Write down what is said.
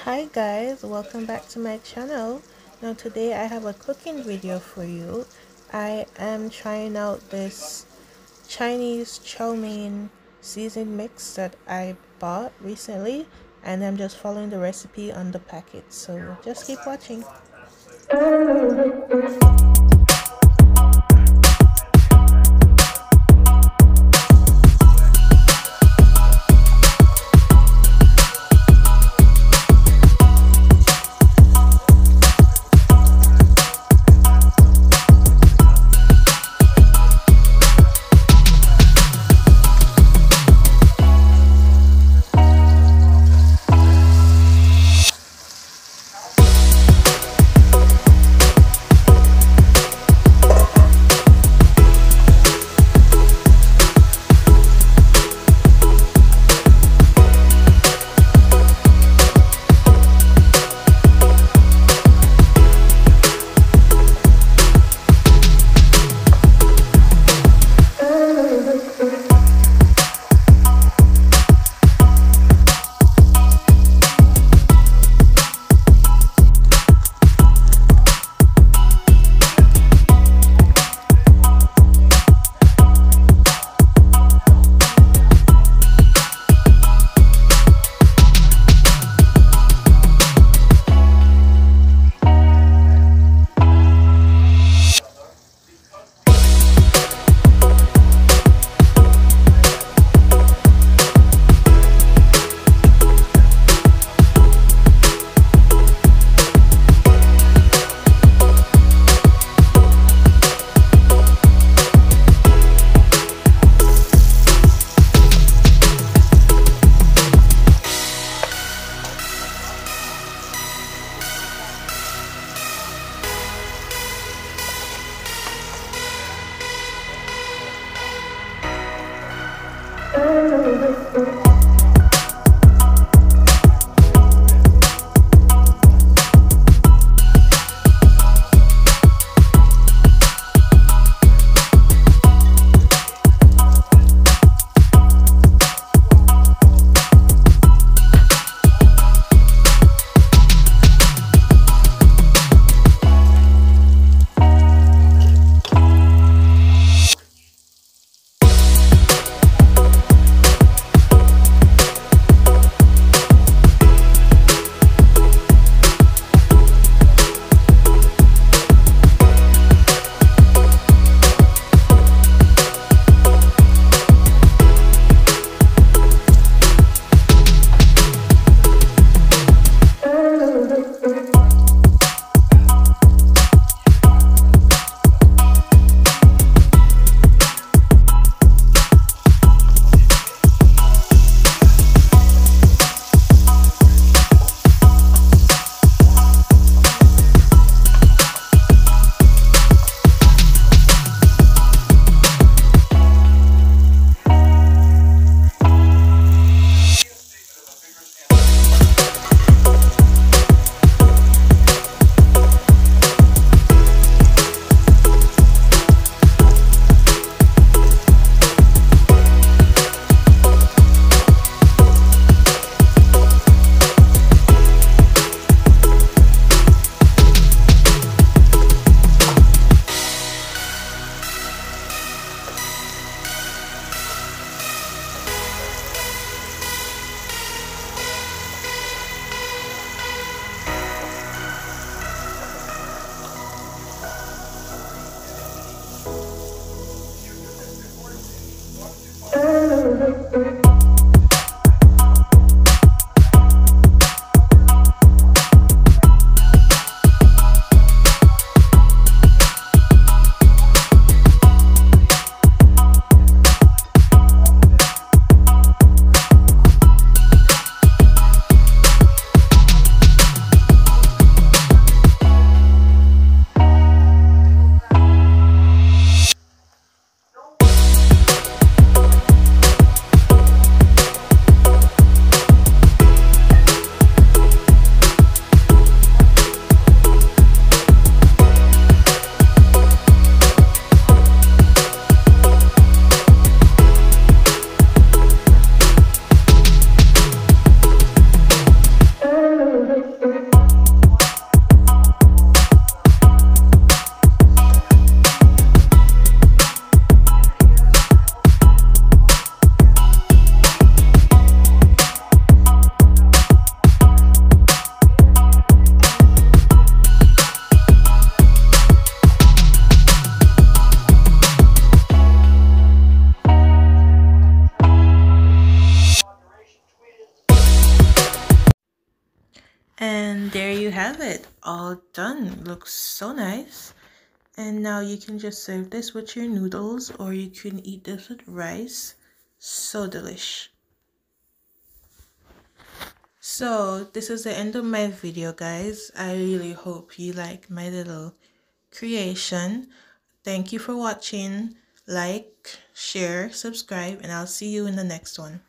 Hi guys, welcome back to my channel. Now today I have a cooking video for you. I am trying out this Chinese chow mein season mix that I bought recently, and I'm just following the recipe on the packet, so just keep watching. And there you have it, all done. Looks so nice. And now you can just serve this with your noodles, or you can eat this with rice. So delish. So this is the end of my video, guys. I really hope you like my little creation. Thank you for watching. Like, share, subscribe, and I'll see you in the next one.